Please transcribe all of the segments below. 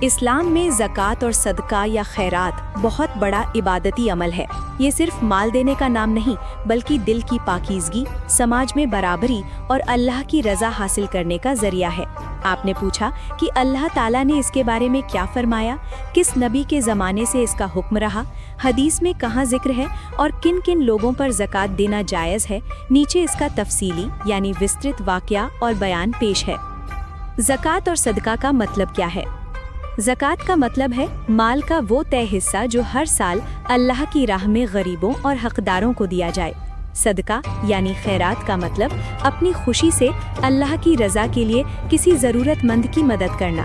اسلام میں زکوٰۃ اور صدقہ یا خیرات بہت بڑا عبادتی عمل ہے۔ یہ صرف مال دینے کا نام نہیں بلکہ دل کی پاکیزگی، سماج میں برابری اور اللہ کی رضا حاصل کرنے کا ذریعہ ہے۔ آپ نے پوچھا کہ اللہ تعالیٰ نے اس کے بارے میں کیا فرمایا، کس نبی کے زمانے سے اس کا حکم رہا، حدیث میں کہاں ذکر ہے اور کن کن لوگوں پر زکوٰۃ دینا جائز ہے۔ نیچے اس کا تفصیلی یعنی وسترت واقعہ اور بیان پیش ہے۔ زکوٰۃ اور صدقہ کا مطلب کیا ہے؟ زکوٰۃ کا مطلب ہے مال کا وہ طے حصہ جو ہر سال اللہ کی راہ میں غریبوں اور حقداروں کو دیا جائے۔ صدقہ یعنی خیرات کا مطلب اپنی خوشی سے اللہ کی رضا کے لیے کسی ضرورت مند کی مدد کرنا۔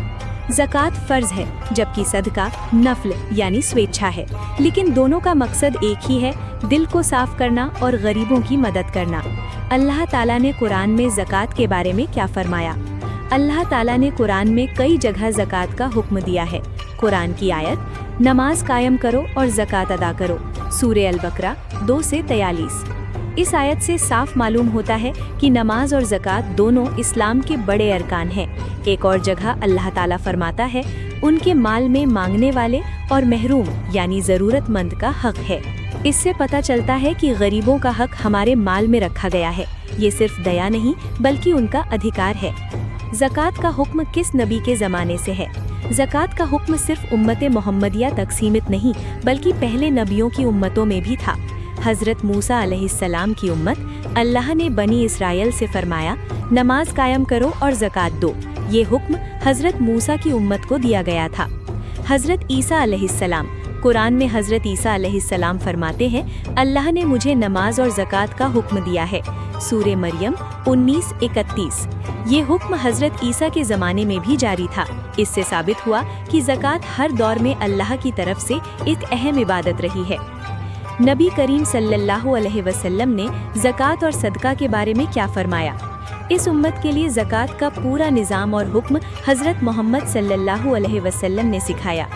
زکوٰۃ فرض ہے جبکہ صدقہ نفل یعنی سویچھا ہے، لیکن دونوں کا مقصد ایک ہی ہے، دل کو صاف کرنا اور غریبوں کی مدد کرنا۔ اللہ تعالیٰ نے قرآن میں زکوٰۃ کے بارے میں کیا فرمایا؟ اللہ تعالیٰ نے قرآن میں کئی جگہ زکوٰۃ کا حکم دیا ہے۔ قرآن کی آیت نماز قائم کرو اور زکوٰۃ ادا کرو، سورہ البقرہ 2 سے 43۔ اس آیت سے صاف معلوم ہوتا ہے کہ نماز اور زکوٰۃ دونوں اسلام کے بڑے ارکان ہیں۔ ایک اور جگہ اللہ تعالیٰ فرماتا ہے ان کے مال میں مانگنے والے اور محروم یعنی ضرورت مند کا حق ہے۔ اس سے پتہ چلتا ہے کہ غریبوں کا حق ہمارے مال میں رکھا گیا ہے۔ یہ صرف دیا نہیں بلکہ ان کا ادھیکار ہے۔ زکوٰۃ کا حکم کس نبی کے زمانے سے ہے؟ زکوٰۃ کا حکم صرف امت محمدیہ تک سیمت نہیں بلکہ پہلے نبیوں کی امتوں میں بھی تھا۔ حضرت موسیٰ علیہ السلام کی امت، اللہ نے بنی اسرائیل سے فرمایا نماز قائم کرو اور زکوٰۃ دو۔ یہ حکم حضرت موسیٰ کی امت کو دیا گیا تھا۔ حضرت عیسیٰ علیہ السلام، قرآن میں حضرت عیسیٰ علیہ السلام فرماتے ہیں اللہ نے مجھے نماز اور زکوٰۃ کا حکم دیا ہے، سورہ مریم 19:31۔ یہ حکم حضرت عیسیٰ کے زمانے میں بھی جاری تھا۔ اس سے ثابت ہوا کہ زکوٰۃ ہر دور میں اللہ کی طرف سے ایک اہم عبادت رہی ہے۔ نبی کریم صلی اللہ علیہ وسلم نے زکوٰۃ اور صدقہ کے بارے میں کیا فرمایا؟ اس امت کے لیے زکوٰۃ کا پورا نظام اور حکم حضرت محمد صلی اللہ علیہ وسلم نے سکھایا۔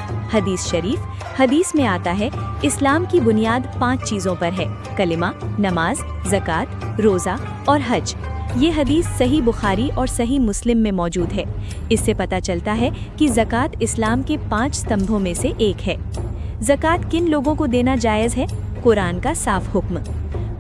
حدیث میں آتا ہے اسلام کی بنیاد 5 چیزوں پر ہے: کلمہ، نماز، زکوٰۃ، روزہ اور حج۔ یہ حدیث صحیح بخاری اور صحیح مسلم میں موجود ہے۔ اس سے پتہ چلتا ہے کہ زکوٰۃ اسلام کے 5 ستمبھوں میں سے ایک ہے۔ زکوٰۃ کن لوگوں کو دینا جائز ہے؟ قرآن کا صاف حکم۔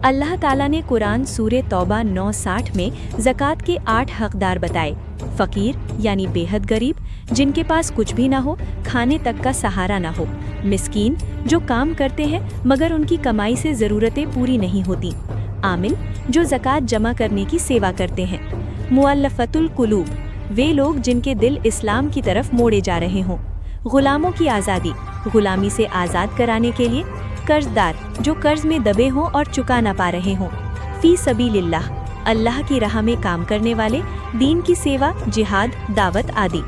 اللہ تعالیٰ نے قرآن سورہ توبہ 9:60 میں زکوٰۃ کے 8 حقدار بتائے: فقیر یعنی بے حد غریب، جن کے پاس کچھ بھی نہ ہو، کھانے تک کا سہارا نہ ہو; مسکین، جو کام کرتے ہیں مگر ان کی کمائی سے ضرورتیں پوری نہیں ہوتی; عامل، جو زکوٰۃ جمع کرنے کی سیوا کرتے ہیں; مؤلفۃ القلوب، وہ لوگ جن کے دل اسلام کی طرف موڑے جا رہے ہوں; غلاموں کی آزادی، غلامی سے آزاد کرانے کے لیے; قرض دار، جو قرض میں دبے ہوں اور چکا نہ پا رہے ہوں; فی سبیل اللہ، اللہ کی راہ میں کام کرنے والے، دین کی سیوا، جہاد، دعوت آدی;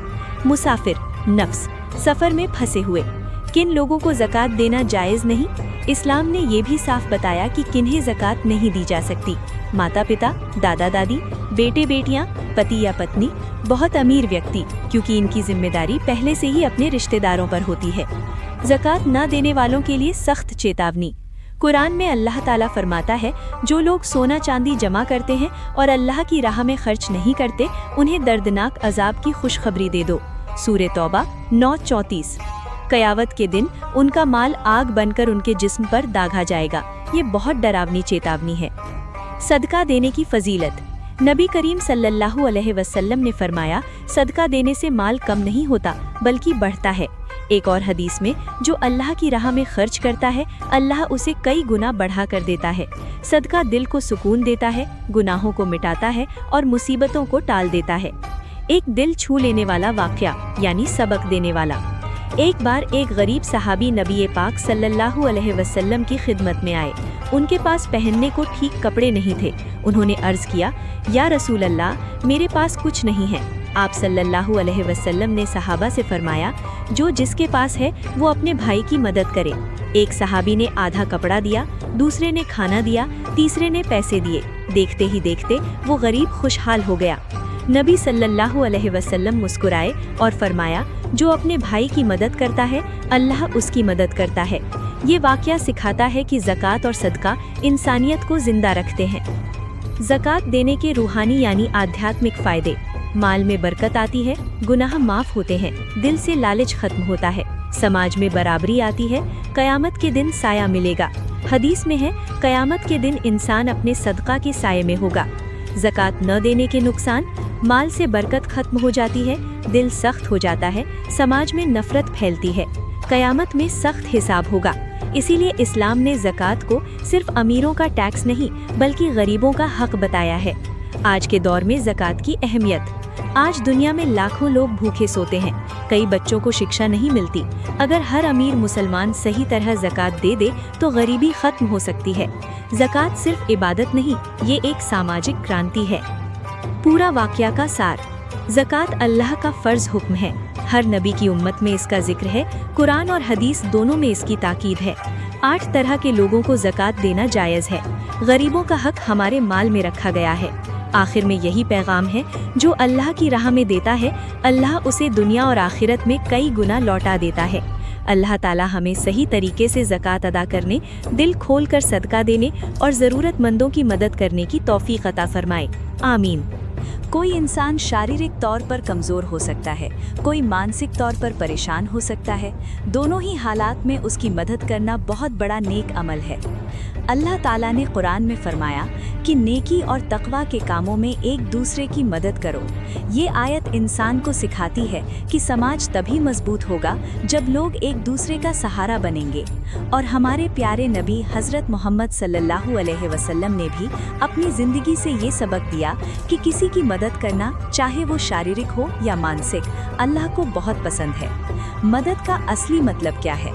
مسافر، نفس، سفر میں پھنسے ہوئے۔ کن لوگوں کو زکوٰۃ دینا جائز نہیں؟ اسلام نے یہ بھی صاف بتایا کہ کنہیں زکوٰۃ نہیں دی جا سکتی: ماتا پتا، دادا دادی، بیٹے بیٹیاں، پتی یا پتنی، بہت امیر ویکتی، کیونکہ ان کی ذمہ داری پہلے سے ہی اپنے رشتہ داروں پر ہوتی ہے۔ زکوٰۃ نہ دینے والوں کے لیے سخت چیتاونی۔ قرآن میں اللہ تعالیٰ فرماتا ہے جو لوگ سونا چاندی جمع کرتے ہیں اور اللہ کی راہ میں خرچ نہیں کرتے، انہیں دردناک عذاب کی خوشخبری دے دو، سورہ توبہ 9:34۔ قیامت کے دن ان کا مال آگ بن کر ان کے جسم پر داغا جائے گا۔ یہ بہت ڈراونی چیتاونی ہے۔ صدقہ دینے کی فضیلت۔ نبی کریم صلی اللہ علیہ وسلم نے فرمایا صدقہ دینے سے مال کم نہیں ہوتا بلکہ بڑھتا ہے۔ ایک اور حدیث میں جو اللہ کی راہ میں خرچ کرتا ہے اللہ اسے کئی گنا بڑھا کر دیتا ہے۔ صدقہ دل کو سکون دیتا ہے، گناہوں کو مٹاتا ہے اور مصیبتوں کو ٹال دیتا ہے۔ ایک دل چھو لینے والا واقعہ یعنی سبق دینے والا۔ ایک بار ایک غریب صحابی نبی پاک صلی اللہ علیہ وسلم کی خدمت میں آئے۔ ان کے پاس پہننے کو ٹھیک کپڑے نہیں تھے۔ انہوں نے عرض کیا، یا رسول اللہ، میرے پاس کچھ نہیں ہے۔ آپ صلی اللہ علیہ وسلم نے صحابہ سے فرمایا جو جس کے پاس ہے وہ اپنے بھائی کی مدد کرے۔ ایک صحابی نے آدھا کپڑا دیا، دوسرے نے کھانا دیا، تیسرے نے پیسے دیے۔ دیکھتے ہی دیکھتے وہ غریب خوشحال ہو گیا۔ نبی صلی اللہ علیہ وسلم مسکرائے اور فرمایا جو اپنے بھائی کی مدد کرتا ہے اللہ اس کی مدد کرتا ہے۔ یہ واقعہ سکھاتا ہے کہ زکوٰۃ اور صدقہ انسانیت کو زندہ رکھتے ہیں۔ زکوٰۃ دینے کے روحانی یعنی آدھیاتمک فائدے۔ माल में बरकत आती है, गुनाह माफ होते हैं, दिल से लालच खत्म होता है, समाज में बराबरी आती है, कयामत के दिन साया मिलेगा। हदीस में है, कयामत के दिन इंसान अपने सदका के साये में होगा। ज़कात न देने के नुकसान, माल से बरकत खत्म हो जाती है, दिल सख्त हो जाता है, समाज में नफरत फैलती है, कयामत में सख्त हिसाब होगा। इसीलिए इस्लाम ने ज़कात को सिर्फ अमीरों का टैक्स नहीं बल्कि गरीबों का हक बताया है। आज के दौर में ज़कात की अहमियत। आज दुनिया में लाखों लोग भूखे सोते हैं, कई बच्चों को शिक्षा नहीं मिलती। अगर हर अमीर मुसलमान सही तरह ज़कात दे दे तो गरीबी खत्म हो सकती है। ज़कात सिर्फ इबादत नहीं, ये एक सामाजिक क्रांति है। पूरा वाक़या का सार। ज़कात अल्लाह का फ़र्ज़ हुक्म है। हर नबी की उम्मत में इसका जिक्र है, कुरान और हदीस दोनों में इसकी ताकीद है। 8 तरह के लोगों को ज़कात देना जायज़ है। गरीबों का हक हमारे माल में रखा गया है। आखिर में यही पैगाम है, जो अल्लाह की राह में देता है, अल्लाह उसे दुनिया और आखिरत में कई गुना लौटा देता है। अल्लाह ताला हमें सही तरीके से ज़कात अदा करने, दिल खोल कर सदका देने और ज़रूरतमंदों की मदद करने की तौफीक अता फरमाए। आमीन। कोई इंसान शारीरिक तौर पर कमज़ोर हो सकता है, कोई मानसिक तौर पर परेशान हो सकता है। दोनों ही हालात में उसकी मदद करना बहुत बड़ा नेक अमल है। अल्लाह ताला ने कुरान में फरमाया कि नेकी और तक़वा के कामों में एक दूसरे की मदद करो। ये आयत इंसान को सिखाती है कि समाज तभी मजबूत होगा जब लोग एक दूसरे का सहारा बनेंगे। और हमारे प्यारे नबी हज़रत मोहम्मद सल्लल्लाहु अलैहि वसल्लम ने भी अपनी ज़िंदगी से ये सबक दिया कि किसी की मदद करना, चाहे वो शारीरिक हो या मानसिक, अल्लाह को बहुत पसंद है। मदद का असली मतलब क्या है?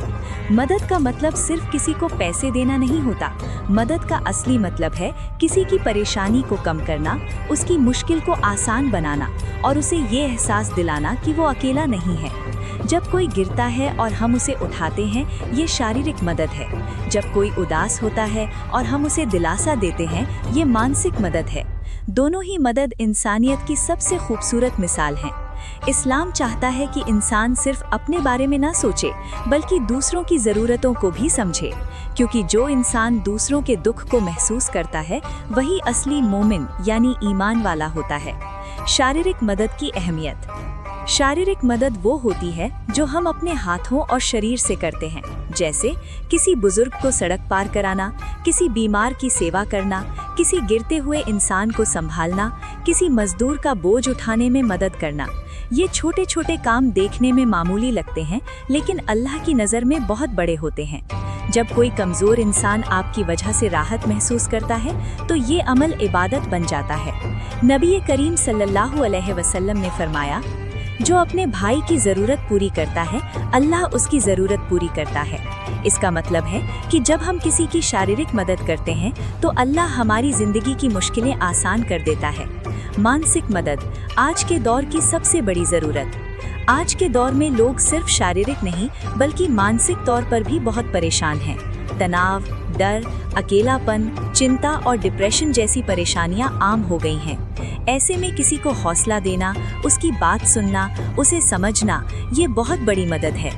मदद का मतलब सिर्फ किसी को पैसे देना नहीं होता। मदद का असली मतलब है किसी की परेशानी को कम करना, उसकी मुश्किल को आसान बनाना और उसे ये एहसास दिलाना कि वो अकेला नहीं है। जब कोई गिरता है और हम उसे उठाते हैं, ये शारीरिक मदद है। जब कोई उदास होता है और हम उसे दिलासा देते हैं, ये मानसिक मदद है। दोनों ही मदद इंसानियत की सबसे खूबसूरत मिसाल हैं। इस्लाम चाहता है कि इंसान सिर्फ अपने बारे में ना सोचे, बल्कि दूसरों की ज़रूरतों को भी समझे, क्योंकि जो इंसान दूसरों के दुख को महसूस करता है, वही असली मोमिन यानी ईमान वाला होता है। शारीरिक मदद की अहमियत। शारीरिक मदद वो होती है जो हम अपने हाथों और शरीर से करते हैं, जैसे किसी बुजुर्ग को सड़क पार कराना, किसी बीमार की सेवा करना, किसी गिरते हुए इंसान को संभालना, किसी मजदूर का बोझ उठाने में मदद करना। ये छोटे छोटे काम देखने में मामूली लगते हैं, लेकिन अल्लाह की नज़र में बहुत बड़े होते हैं। जब कोई कमज़ोर इंसान आपकी वजह से राहत महसूस करता है, तो ये अमल इबादत बन जाता है। नबी करीम सल्लल्लाहु अलैहि वसल्लम ने फरमाया, जो अपने भाई की ज़रूरत पूरी करता है, अल्लाह उसकी ज़रूरत पूरी करता है। इसका मतलब है कि जब हम किसी की शारीरिक मदद करते हैं, तो अल्लाह हमारी ज़िंदगी की मुश्किलें आसान कर देता है। मानसिक मदद, आज के दौर की सबसे बड़ी ज़रूरत। आज के दौर में लोग सिर्फ शारीरिक नहीं बल्कि मानसिक तौर पर भी बहुत परेशान हैं। तनाव, डर, अकेलापन, चिंता और डिप्रेशन जैसी परेशानियां आम हो गई हैं। ऐसे में किसी को हौसला देना, उसकी बात सुनना, उसे समझना, ये बहुत बड़ी मदद है।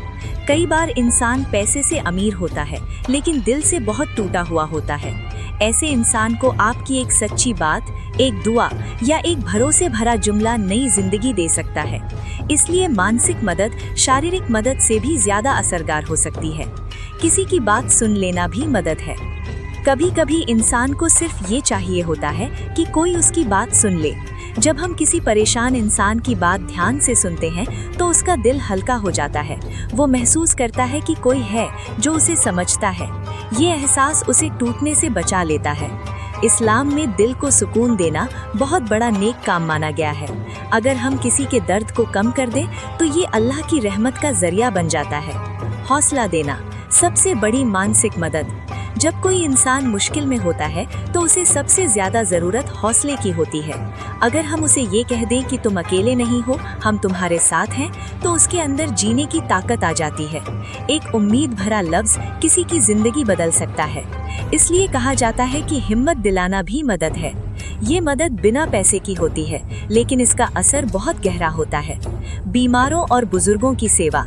कई बार इंसान पैसे से अमीर होता है, लेकिन दिल से बहुत टूटा हुआ होता है। ऐसे इंसान को आपकी एक सच्ची बात, एक दुआ या एक भरोसे भरा जुमला नई जिंदगी दे सकता है। इसलिए मानसिक मदद शारीरिक मदद से भी ज़्यादा असरदार हो सकती है। किसी की बात सुन लेना भी मदद है। कभी कभी इंसान को सिर्फ ये चाहिए होता है कि कोई उसकी बात सुन ले। जब हम किसी परेशान इंसान की बात ध्यान से सुनते हैं, तो उसका दिल हल्का हो जाता है। वो महसूस करता है कि कोई है जो उसे समझता है। ये एहसास उसे टूटने से बचा लेता है। इस्लाम में दिल को सुकून देना बहुत बड़ा नेक काम माना गया है। अगर हम किसी के दर्द को कम कर दें, तो ये अल्लाह की रहमत का जरिया बन जाता है। हौसला देना, सबसे बड़ी मानसिक मदद। जब कोई इंसान मुश्किल में होता है, तो उसे सबसे ज़्यादा ज़रूरत हौसले की होती है। अगर हम उसे ये कह दें कि तुम अकेले नहीं हो, हम तुम्हारे साथ हैं, तो उसके अंदर जीने की ताकत आ जाती है। एक उम्मीद भरा लफ्ज़ किसी की ज़िंदगी बदल सकता है। इसलिए कहा जाता है कि हिम्मत दिलाना भी मदद है। ये मदद बिना पैसे की होती है, लेकिन इसका असर बहुत गहरा होता है। बीमारों और बुजुर्गों की सेवा।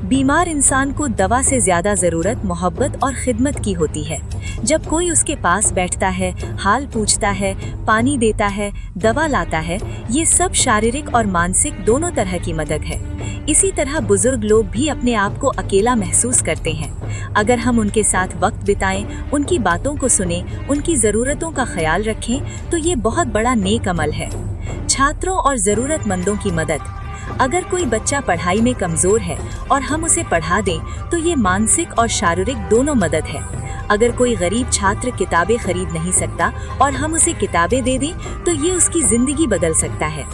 बीमार इंसान को दवा से ज्यादा जरूरत मोहब्बत और खिदमत की होती है। जब कोई उसके पास बैठता है, हाल पूछता है, पानी देता है, दवा लाता है, ये सब शारीरिक और मानसिक दोनों तरह की मदद है। इसी तरह बुजुर्ग लोग भी अपने आप को अकेला महसूस करते हैं। अगर हम उनके साथ वक्त बिताएं, उनकी बातों को सुने, उनकी ज़रूरतों का ख्याल रखें, तो ये बहुत बड़ा नेक अमल है। छात्रों और ज़रूरतमंदों की मदद। अगर कोई बच्चा पढ़ाई में कमज़ोर है और हम उसे पढ़ा दें, तो ये मानसिक और शारीरिक दोनों मदद है। अगर कोई गरीब छात्र किताबें खरीद नहीं सकता और हम उसे किताबें दे दें, तो ये उसकी ज़िंदगी बदल सकता है।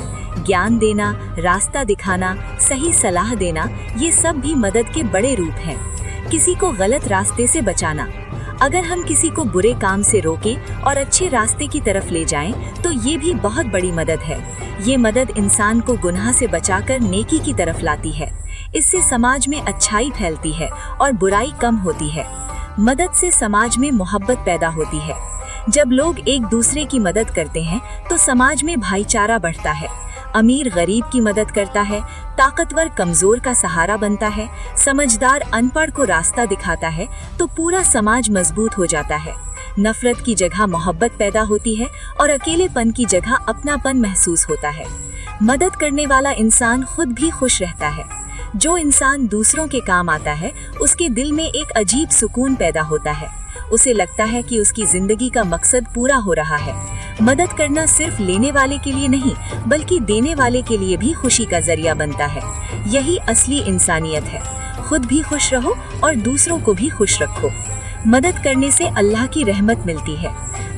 ज्ञान देना, रास्ता दिखाना, सही सलाह देना, ये सब भी मदद के बड़े रूप हैं। किसी को गलत रास्ते से बचाना। अगर हम किसी को बुरे काम से रोकें और अच्छे रास्ते की तरफ ले जाएं, तो ये भी बहुत बड़ी मदद है। ये मदद इंसान को गुनाह से बचाकर नेकी की तरफ लाती है। इससे समाज में अच्छाई फैलती है और बुराई कम होती है। मदद से समाज में मोहब्बत पैदा होती है। जब लोग एक दूसरे की मदद करते हैं, तो समाज में भाईचारा बढ़ता है। अमीर गरीब की मदद करता है, ताकतवर कमजोर का सहारा बनता है, समझदार अनपढ़ को रास्ता दिखाता है, तो पूरा समाज मजबूत हो जाता है। नफरत की जगह मोहब्बत पैदा होती है और अकेलेपन की जगह अपनापन महसूस होता है। मदद करने वाला इंसान खुद भी खुश रहता है। जो इंसान दूसरों के काम आता है, उसके दिल में एक अजीब सुकून पैदा होता है। उसे लगता है कि उसकी जिंदगी का मकसद पूरा हो रहा है। मदद करना सिर्फ लेने वाले के लिए नहीं, बल्कि देने वाले के लिए भी खुशी का जरिया बनता है। यही असली इंसानियत है। खुद भी खुश रहो और दूसरों को भी खुश रखो। मदद करने से अल्लाह की रहमत मिलती है।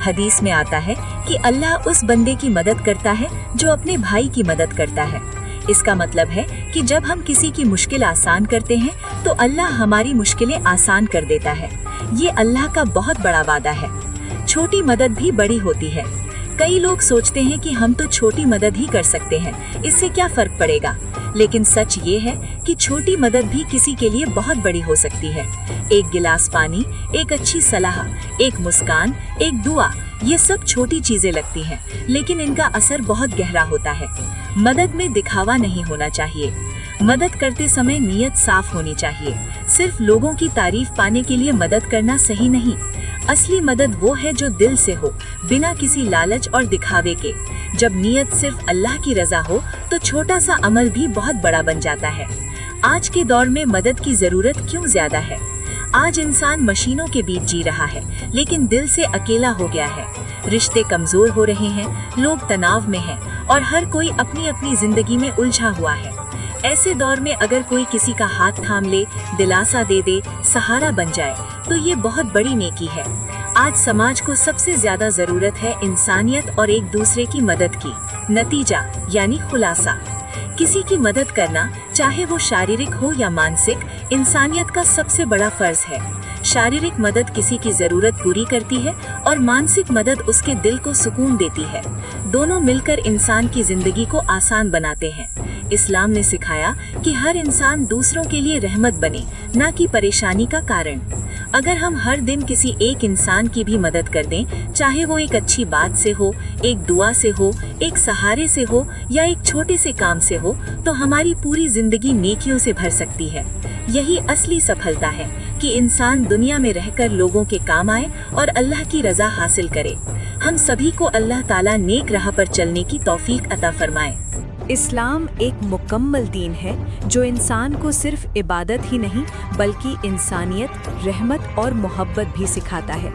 हदीस में आता है कि अल्लाह उस बंदे की मदद करता है जो अपने भाई की मदद करता है। इसका मतलब है कि जब हम किसी की मुश्किल आसान करते हैं, तो अल्लाह हमारी मुश्किलें आसान कर देता है। ये अल्लाह का बहुत बड़ा वादा है। छोटी मदद भी बड़ी होती है। कई लोग सोचते हैं कि हम तो छोटी मदद ही कर सकते हैं, इससे क्या फर्क पड़ेगा। लेकिन सच ये है कि छोटी मदद भी किसी के लिए बहुत बड़ी हो सकती है। एक गिलास पानी, एक अच्छी सलाह, एक मुस्कान, एक दुआ, ये सब छोटी चीजें लगती हैं, लेकिन इनका असर बहुत गहरा होता है। मदद में दिखावा नहीं होना चाहिए। मदद करते समय नीयत साफ होनी चाहिए। सिर्फ लोगों की तारीफ पाने के लिए मदद करना सही नहीं। असली मदद वो है जो दिल से हो, बिना किसी लालच और दिखावे के। जब नीयत सिर्फ अल्लाह की रजा हो, तो छोटा सा अमल भी बहुत बड़ा बन जाता है। आज के दौर में मदद की जरूरत क्यों ज्यादा है? आज इंसान मशीनों के बीच जी रहा है, लेकिन दिल से अकेला हो गया है। रिश्ते कमजोर हो रहे हैं, लोग तनाव में हैं और हर कोई अपनी अपनी जिंदगी में उलझा हुआ है। ऐसे दौर में अगर कोई किसी का हाथ थाम ले, दिलासा दे दे, सहारा बन जाए, तो ये बहुत बड़ी नेकी है। आज समाज को सबसे ज्यादा जरूरत है इंसानियत और एक दूसरे की मदद की। नतीजा यानी खुलासा। किसी की मदद करना, चाहे वो शारीरिक हो या मानसिक, इंसानियत का सबसे बड़ा फर्ज है। शारीरिक मदद किसी की जरूरत पूरी करती है और मानसिक मदद उसके दिल को सुकून देती है। दोनों मिलकर इंसान की जिंदगी को आसान बनाते हैं। इस्लाम ने सिखाया कि हर इंसान दूसरों के लिए रहमत बने, न कि परेशानी का कारण। अगर हम हर दिन किसी एक इंसान की भी मदद कर दें, चाहे वो एक अच्छी बात से हो, एक दुआ से हो, एक सहारे से हो या एक छोटे से काम से हो, तो हमारी पूरी जिंदगी नेकियों से भर सकती है। यही असली सफलता है कि इंसान दुनिया में रहकर लोगों के काम आए और अल्लाह की रजा हासिल करे। हम सभी को अल्लाह ताला नेक राह पर चलने की तौफीक अता फरमाए। इस्लाम एक मुकम्मल दीन है जो इंसान को सिर्फ इबादत ही नहीं बल्कि इंसानियत, रहमत और मोहब्बत भी सिखाता है।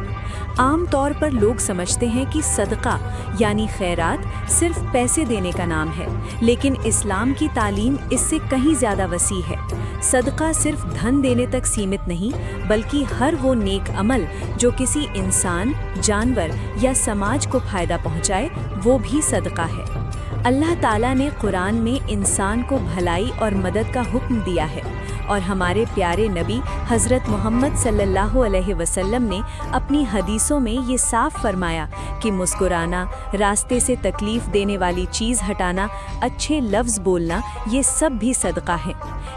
आम तौर पर लोग समझते हैं कि सदका यानी खैरात सिर्फ पैसे देने का नाम है, लेकिन इस्लाम की तालीम इससे कहीं ज़्यादा वसी है। सदका सिर्फ धन देने तक सीमित नहीं, बल्कि हर वो नेक अमल जो किसी इंसान, जानवर या समाज को फ़ायदा पहुँचाए, वो भी सदका है। अल्लाह ताला ने कुरान में इंसान को भलाई और मदद का हुक्म दिया है और हमारे प्यारे नबी हज़रत मोहम्मद सल्लल्लाहु अलैहि वसल्लम ने अपनी हदीसों में ये साफ फरमाया कि मुस्कुराना, रास्ते से तकलीफ़ देने वाली चीज़ हटाना, अच्छे लफ्ज़ बोलना, ये सब भी सदका है।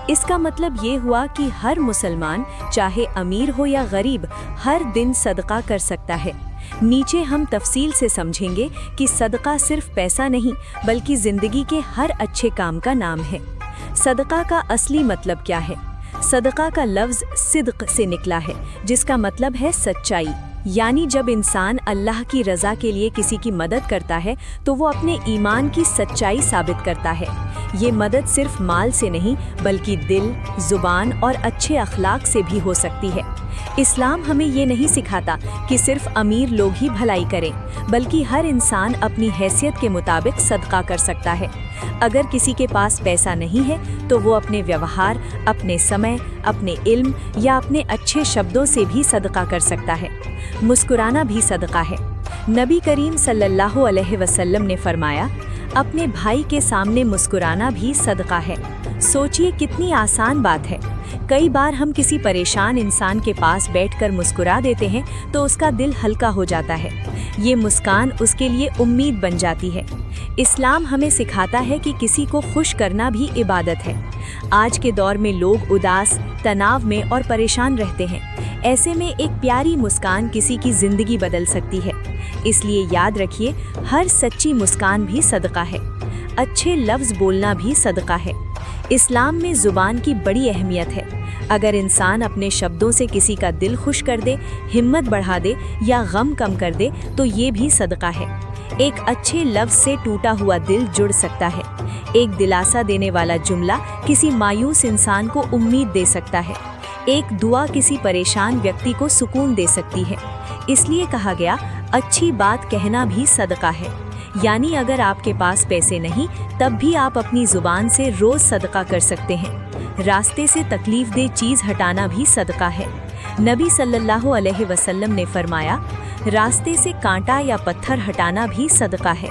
इसका मतलब ये हुआ कि हर मुसलमान, चाहे अमीर हो या गरीब, हर दिन सदका कर सकता है। नीचे हम तफसील से समझेंगे कि सदका सिर्फ पैसा नहीं बल्कि ज़िंदगी के हर अच्छे काम का नाम है। सदका का असली मतलब क्या है? सदका का लफ्ज़ सिद्क से निकला है, जिसका मतलब है सच्चाई। यानी जब इंसान अल्लाह की रज़ा के लिए किसी की मदद करता है तो वो अपने ईमान की सच्चाई साबित करता है। ये मदद सिर्फ माल से नहीं बल्कि दिल, ज़ुबान और अच्छे अखलाक से भी हो सकती है। इस्लाम हमें ये नहीं सिखाता कि सिर्फ अमीर लोग ही भलाई करें, बल्कि हर इंसान अपनी हैसियत के मुताबिक सदका कर सकता है। अगर किसी के पास पैसा नहीं है तो वो अपने व्यवहार, अपने समय, अपने इल्म या अपने अच्छे शब्दों से भी सदका कर सकता है। मुस्कुराना भी सदका है। नबी करीम सल्लल्लाहु अलैहि वसल्लम ने फरमाया, अपने भाई के सामने मुस्कुराना भी सदका है। सोचिए कितनी आसान बात है। कई बार हम किसी परेशान इंसान के पास बैठकर मुस्कुरा देते हैं तो उसका दिल हल्का हो जाता है। ये मुस्कान उसके लिए उम्मीद बन जाती है। इस्लाम हमें सिखाता है कि किसी को खुश करना भी इबादत है। आज के दौर में लोग उदास, तनाव में और परेशान रहते हैं। ऐसे में एक प्यारी मुस्कान किसी की ज़िंदगी बदल सकती है। इसलिए याद रखिए, हर सच्ची मुस्कान भी सदका है। अच्छे लफ्ज़ बोलना भी सदका है। इस्लाम में ज़ुबान की बड़ी अहमियत है। अगर इंसान अपने शब्दों से किसी का दिल खुश कर दे, हिम्मत बढ़ा दे या गम कम कर दे तो ये भी सदका है। एक अच्छे लफ्ज़ से टूटा हुआ दिल जुड़ सकता है। एक दिलासा देने वाला जुमला किसी मायूस इंसान को उम्मीद दे सकता है। एक दुआ किसी परेशान व्यक्ति को सुकून दे सकती है। इसलिए कहा गया, अच्छी बात कहना भी सदका है। यानी अगर आपके पास पैसे नहीं तब भी आप अपनी ज़ुबान से रोज़ सदका कर सकते हैं। रास्ते से तकलीफ दे चीज़ हटाना भी सदका है। नबी सल्लल्लाहु अलैहि वसल्लम ने फरमाया, रास्ते से कांटा या पत्थर हटाना भी सदका है।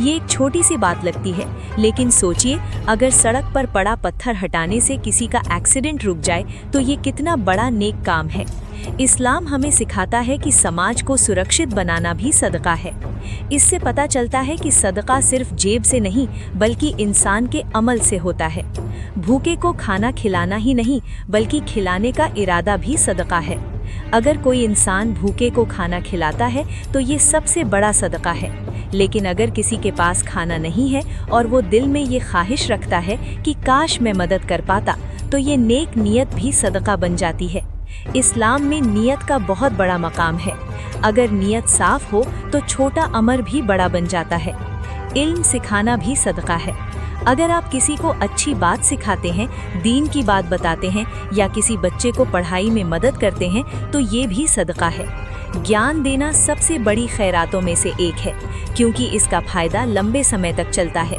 ये एक छोटी सी बात लगती है, लेकिन सोचिए अगर सड़क पर पड़ा पत्थर हटाने से किसी का एक्सीडेंट रुक जाए तो ये कितना बड़ा नेक काम है। इस्लाम हमें सिखाता है कि समाज को सुरक्षित बनाना भी सदका है। इससे पता चलता है कि सदका सिर्फ जेब से नहीं बल्कि इंसान के अमल से होता है। भूखे को खाना खिलाना ही नहीं बल्कि खिलाने का इरादा भी सदका है। अगर कोई इंसान भूखे को खाना खिलाता है तो ये सबसे बड़ा सदका है। लेकिन अगर किसी के पास खाना नहीं है और वो दिल में ये ख्वाहिश रखता है कि काश मैं मदद कर पाता, तो ये नेक नियत भी सदका बन जाती है। इस्लाम में नियत का बहुत बड़ा मकाम है। अगर नियत साफ हो तो छोटा अमर भी बड़ा बन जाता है। इल्म सिखाना भी सदका है। अगर आप किसी को अच्छी बात सिखाते हैं, दीन की बात बताते हैं या किसी बच्चे को पढ़ाई में मदद करते हैं तो ये भी सदका है। ज्ञान देना सबसे बड़ी खैरातों में से एक है, क्योंकि इसका फायदा लंबे समय तक चलता है।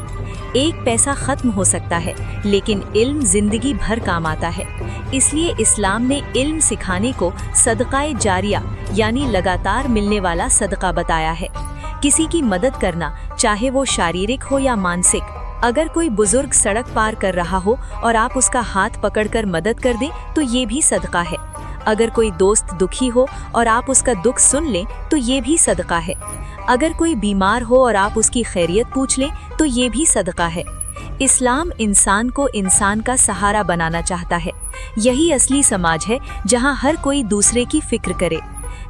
एक पैसा खत्म हो सकता है लेकिन इल्म जिंदगी भर काम आता है। इसलिए इस्लाम ने इल्म सिखाने को सदकाए जारिया यानी लगातार मिलने वाला सदका बताया है। किसी की मदद करना, चाहे वो शारीरिक हो या मानसिक। अगर कोई बुजुर्ग सड़क पार कर रहा हो और आप उसका हाथ पकड़कर मदद कर दें तो ये भी सदका है। अगर कोई दोस्त दुखी हो और आप उसका दुख सुन लें तो ये भी सदका है। अगर कोई बीमार हो और आप उसकी खैरियत पूछ लें तो ये भी सदका है। इस्लाम इंसान को इंसान का सहारा बनाना चाहता है। यही असली समाज है जहां हर कोई दूसरे की फिक्र करे।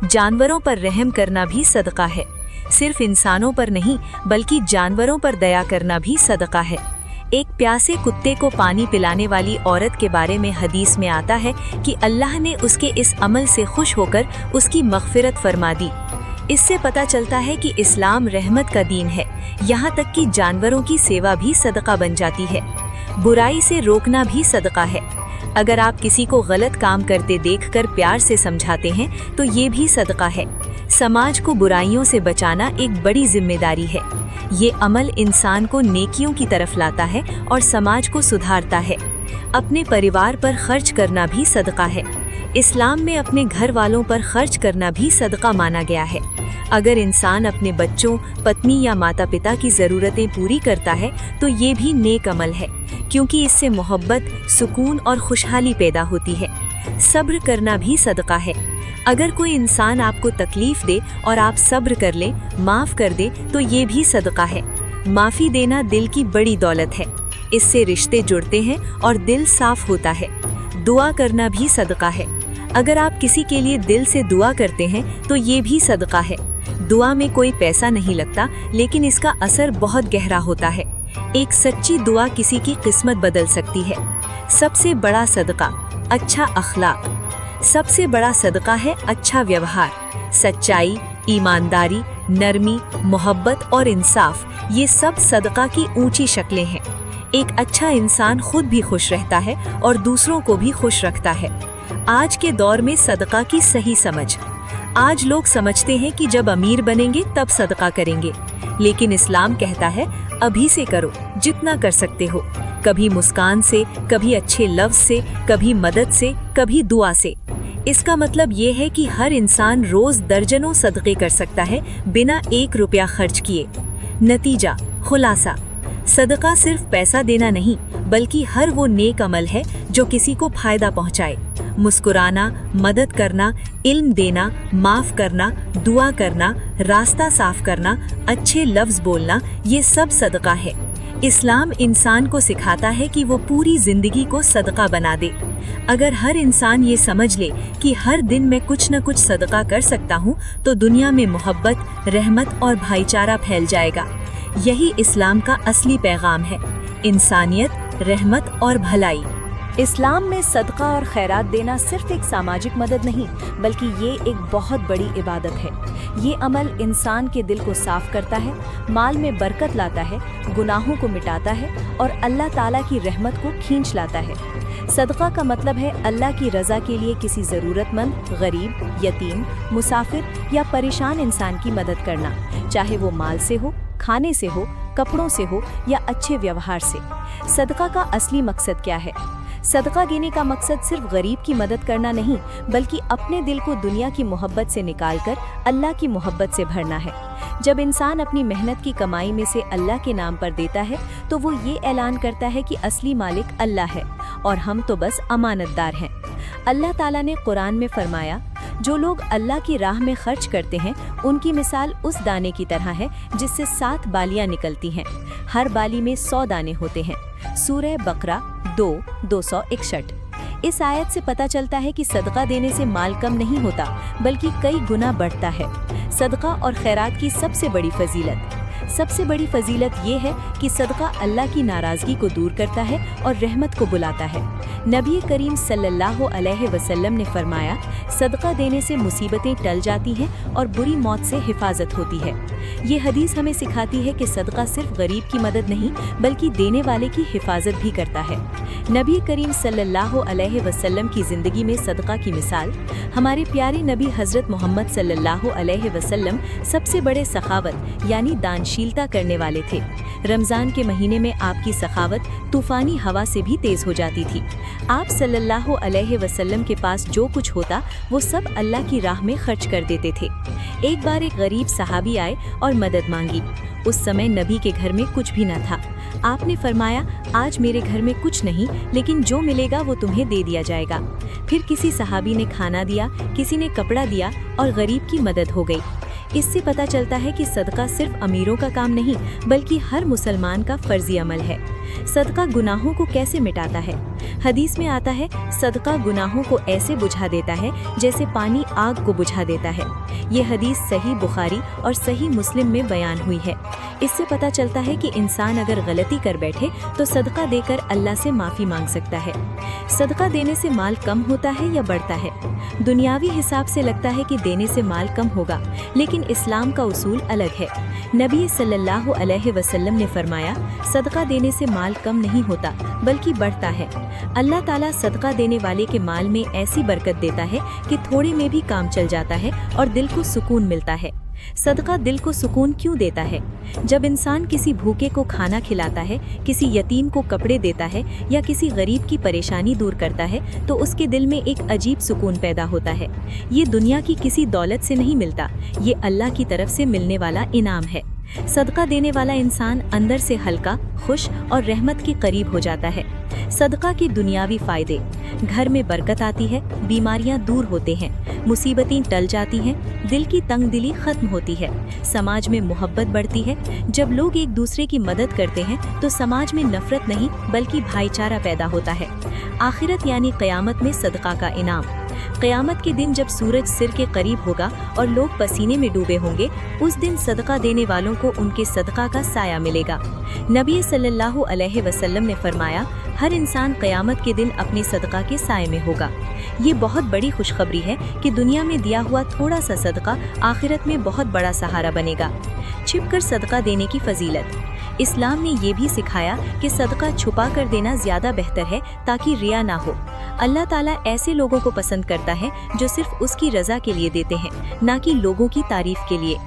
जानवरों पर रहम करना भी सदका है। सिर्फ इंसानों पर नहीं बल्कि जानवरों पर दया करना भी सदका है। एक प्यासे कुत्ते को पानी पिलाने वाली औरत के बारे में हदीस में आता है कि अल्लाह ने उसके इस अमल से खुश होकर उसकी मग़फ़िरत फरमा दी। इससे पता चलता है कि इस्लाम रहमत का दीन है। यहाँ तक कि जानवरों की सेवा भी सदका बन जाती है। बुराई से रोकना भी सदका है। अगर आप किसी को गलत काम करते देखकर प्यार से समझाते हैं तो ये भी सदका है। समाज को बुराइयों से बचाना एक बड़ी जिम्मेदारी है। ये अमल इंसान को नेकियों की तरफ लाता है और समाज को सुधारता है। अपने परिवार पर खर्च करना भी सदका है। इस्लाम में अपने घर वालों पर खर्च करना भी सदका माना गया है। अगर इंसान अपने बच्चों, पत्नी या माता पिता की ज़रूरतें पूरी करता है तो ये भी नेक अमल है, क्योंकि इससे मोहब्बत, सुकून और खुशहाली पैदा होती है। सब्र करना भी सदका है। अगर कोई इंसान आपको तकलीफ दे और आप सब्र कर लें, माफ़ कर दे तो ये भी सदका है। माफ़ी देना दिल की बड़ी दौलत है। इससे रिश्ते जुड़ते हैं और दिल साफ होता है। दुआ करना भी सदका है। अगर आप किसी के लिए दिल से दुआ करते हैं तो ये भी सदका है। दुआ में कोई पैसा नहीं लगता, लेकिन इसका असर बहुत गहरा होता है। एक सच्ची दुआ किसी की किस्मत बदल सकती है। सबसे बड़ा सदका अच्छा अखलाक। सबसे बड़ा सदका है अच्छा व्यवहार। सच्चाई, ईमानदारी, नरमी, मोहब्बत और इंसाफ, ये सब सदका की ऊंची शक्लें हैं। एक अच्छा इंसान खुद भी खुश रहता है और दूसरों को भी खुश रखता है। आज के दौर में सदका की सही समझ। आज लोग समझते हैं कि जब अमीर बनेंगे तब सदका करेंगे, लेकिन इस्लाम कहता है अभी से करो, जितना कर सकते हो। कभी मुस्कान से, कभी अच्छे लफ्ज से, कभी मदद से, कभी दुआ से। इसका मतलब ये है कि हर इंसान रोज दर्जनों सदक़े कर सकता है बिना 1 रुपया खर्च किए। नतीजा, खुलासा, सदका सिर्फ पैसा देना नहीं, बल्कि हर वो नेक अमल है जो किसी को फायदा पहुंचाए। मुस्कुराना, मदद करना, इल्म देना, माफ करना, दुआ करना, रास्ता साफ करना, अच्छे लफ्ज बोलना, ये सब सदका है। इस्लाम इंसान को सिखाता है कि वो पूरी जिंदगी को सदका बना दे। अगर हर इंसान ये समझ ले कि हर दिन मैं कुछ न कुछ सदका कर सकता हूँ, तो दुनिया में मोहब्बत, रहमत और भाईचारा फैल जाएगा। यही इस्लाम का असली पैगाम है, इंसानियत, रहमत और भलाई। इस्लाम में सदका और खैरात देना सिर्फ एक सामाजिक मदद नहीं, बल्कि ये एक बहुत बड़ी इबादत है। ये अमल इंसान के दिल को साफ करता है, माल में बरकत लाता है, गुनाहों को मिटाता है और अल्लाह ताला की रहमत को खींच लाता है। सदका का मतलब है अल्लाह की रज़ा के लिए किसी ज़रूरतमंद, गरीब, यतीम, मुसाफिर या परेशान इंसान की मदद करना, चाहे वो माल से हो, खाने से हो, कपड़ों से हो या अच्छे व्यवहार से। सदका का असली मकसद क्या है? सदका देने का मकसद सिर्फ गरीब की मदद करना नहीं, बल्कि अपने दिल को दुनिया की मोहब्बत से निकालकर अल्लाह की मोहब्बत से भरना है। जब इंसान अपनी मेहनत की कमाई में से अल्लाह के नाम पर देता है, तो वो ये ऐलान करता है कि असली मालिक अल्लाह है और हम तो बस अमानतदार हैं। अल्लाह ताला ने कुरान में फरमाया, जो लोग अल्लाह की राह में खर्च करते हैं, उनकी मिसाल उस दाने की तरह है जिससे 7 बालियां निकलती हैं। हर बाली में 100 दाने होते हैं। सूरह बकरा 2:261। इस आयत से पता चलता है कि सदका देने से माल कम नहीं होता, बल्कि कई गुना बढ़ता है। सदका और खैरात की सबसे बड़ी फजीलत ये है कि सदका अल्लाह की नाराज़गी को दूर करता है और रहमत को बुलाता है। नबी करीम सल्लल्लाहु अलैहि वसल्लम ने फरमाया, सदका देने से मुसीबतें टल जाती हैं और बुरी मौत से हिफाजत होती है। ये हदीस हमें सिखाती है कि सदका सिर्फ गरीब की मदद नहीं, बल्कि देने वाले की हिफाजत भी करता है। नबी करीम सल्लल्लाहु अलैहि वसल्लम की ज़िंदगी में सदका की मिसाल, हमारे प्यारे नबी हज़रत मोहम्मद सल्लल्लाहु अलैहि वसल्लम सबसे बड़े सखावत यानी दानशीलता करने वाले थे। रमज़ान के महीने में आपकी सखावत तूफ़ानी हवा से भी तेज़ हो जाती थी। आप सल्लल्लाहु अलैहि वसल्लम के पास जो कुछ होता वो सब अल्लाह की राह में खर्च कर देते थे। एक बार एक गरीब सहाबी आए और मदद मांगी। उस समय नबी के घर में कुछ भी न था। आपने फरमाया, आज मेरे घर में कुछ नहीं, लेकिन जो मिलेगा वो तुम्हें दे दिया जाएगा। फिर किसी सहाबी ने खाना दिया, किसी ने कपड़ा दिया और गरीब की मदद हो गई। इससे पता चलता है कि सदका सिर्फ अमीरों का काम नहीं, बल्कि हर मुसलमान का फर्जी अमल है। सदका गुनाहों को कैसे मिटाता है? हदीस में आता है, सदका गुनाहों को ऐसे बुझा देता है जैसे पानी आग को बुझा देता है। ये हदीस सही बुखारी और सही मुस्लिम में बयान हुई है। इससे पता चलता है कि इंसान अगर गलती कर बैठे तो सदका देकर अल्लाह से माफ़ी मांग सकता है। सदका देने से माल कम होता है या बढ़ता है? दुनियावी हिसाब से लगता है कि देने से माल कम होगा, लेकिन इस्लाम का उसूल अलग है। नबी सल्लल्लाहु अलैहि वसल्लम ने फरमाया, सदका देने से माल कम नहीं होता, बल्कि बढ़ता है। अल्लाह ताला सदका देने वाले के माल में ऐसी बरकत देता है कि थोड़े में भी काम चल जाता है और दिल को सुकून मिलता है। सदका दिल को सुकून क्यों देता है? जब इंसान किसी भूखे को खाना खिलाता है, किसी यतीम को कपड़े देता है या किसी गरीब की परेशानी दूर करता है, तो उसके दिल में एक अजीब सुकून पैदा होता है। ये दुनिया की किसी दौलत से नहीं मिलता, ये अल्लाह की तरफ से मिलने वाला इनाम है। सदका देने वाला इंसान अंदर से हल्का, खुश और रहमत के करीब हो जाता है। सदका के दुनियावी फायदे, घर में बरकत आती है, बीमारियां दूर होते हैं, मुसीबतें टल जाती हैं, दिल की तंगदिली खत्म होती है, समाज में मोहब्बत बढ़ती है। जब लोग एक दूसरे की मदद करते हैं तो समाज में नफरत नहीं बल्कि भाईचारा पैदा होता है। आखिरत यानी क़यामत में सदका का इनाम। क़यामत के दिन जब सूरज सिर के करीब होगा और लोग पसीने में डूबे होंगे, उस दिन सदका देने वालों को उनके सदका का साया मिलेगा। नबी सल्लल्लाहु अलैहि वसल्लम ने फरमाया, हर इंसान क़यामत के दिन अपने सदका के साए में होगा। ये बहुत बड़ी खुशखबरी है कि दुनिया में दिया हुआ थोड़ा सा सदका आखिरत में बहुत बड़ा सहारा बनेगा। छिपकर सदका देने की फजीलत। इस्लाम ने ये भी सिखाया कि सदका छुपा कर देना ज़्यादा बेहतर है ताकि रिया ना हो। अल्लाह ताला ऐसे लोगों को पसंद करता है जो सिर्फ उसकी रज़ा के लिए देते हैं, ना कि लोगों की तारीफ के लिए।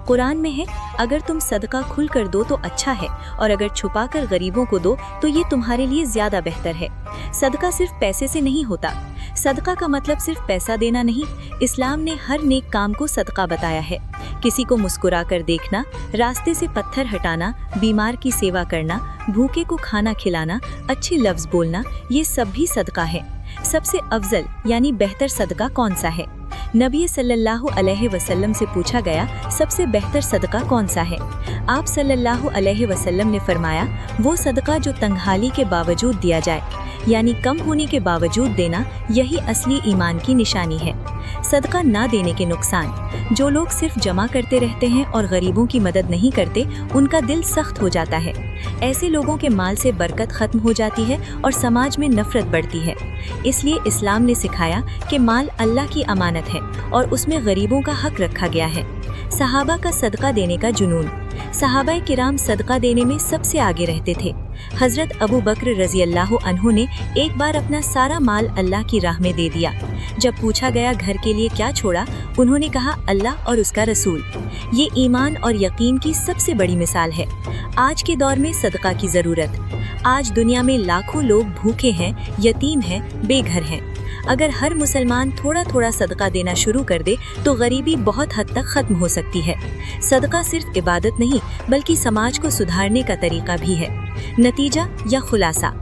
कुरान में है, अगर तुम सदका खुल कर दो तो अच्छा है, और अगर छुपा कर गरीबों को दो तो ये तुम्हारे लिए ज़्यादा बेहतर है। सदका सिर्फ पैसे से नहीं होता। सदका का मतलब सिर्फ पैसा देना नहीं। इस्लाम ने हर नेक काम को सदका बताया है। किसी को मुस्कुरा कर देखना, रास्ते से पत्थर हटाना, बीमार की सेवा करना, भूखे को खाना खिलाना, अच्छे लफ्ज़ बोलना, ये सब भी सदका है। सबसे अफजल यानी बेहतर सदका कौन सा है? नबी सल्लल्लाहु अलैहि वसल्लम से पूछा गया, सबसे बेहतर सदका कौन सा है? आप सल्लल्लाहु अलैहि वसल्लम ने फरमाया, वो सदका जो तंगहाली के बावजूद दिया जाए, यानी कम होने के बावजूद देना, यही असली ईमान की निशानी है। सदका ना देने के नुकसान। जो लोग सिर्फ जमा करते रहते हैं और गरीबों की मदद नहीं करते, उनका दिल सख्त हो जाता है। ऐसे लोगों के माल से बरकत खत्म हो जाती है और समाज में नफरत बढ़ती है। इसलिए इस्लाम ने सिखाया कि माल अल्लाह की अमानत है और उसमें गरीबों का हक रखा गया है। सहाबा का सदका देने का जुनून। सहाबाए किराम सदका देने में सबसे आगे रहते थे। हजरत अबू बकर रजी अल्लाह अन्हु ने एक बार अपना सारा माल अल्लाह की राह में दे दिया। जब पूछा गया घर के लिए क्या छोड़ा, उन्होंने कहा अल्लाह और उसका रसूल। ये ईमान और यकीन की सबसे बड़ी मिसाल है। आज के दौर में सदका की ज़रूरत। आज दुनिया में लाखों लोग भूखे हैं, यतीम हैं, बेघर हैं। अगर हर मुसलमान थोड़ा थोड़ा सदका देना शुरू कर दे तो गरीबी बहुत हद तक ख़त्म हो सकती है। सदका सिर्फ इबादत नहीं बल्कि समाज को सुधारने का तरीका भी है। नतीजा या खुलासा।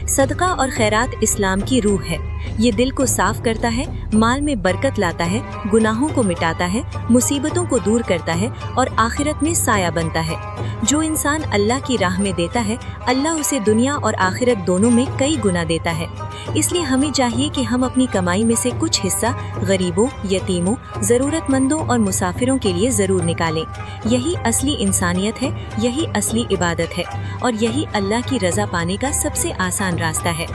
सदका और खैरात इस्लाम की रूह है। ये दिल को साफ करता है, माल में बरकत लाता है, गुनाहों को मिटाता है, मुसीबतों को दूर करता है और आखिरत में साया बनता है। जो इंसान अल्लाह की राह में देता है, अल्लाह उसे दुनिया और आखिरत दोनों में कई गुना देता है। इसलिए हमें चाहिए कि हम अपनी कमाई में से कुछ हिस्सा गरीबों, यतीमों, ज़रूरतमंदों और मुसाफिरों के लिए ज़रूर निकालें। यही असली इंसानियत है, यही असली इबादत है और यही अल्लाह की रज़ा पाने का सबसे आसान रास्ता है।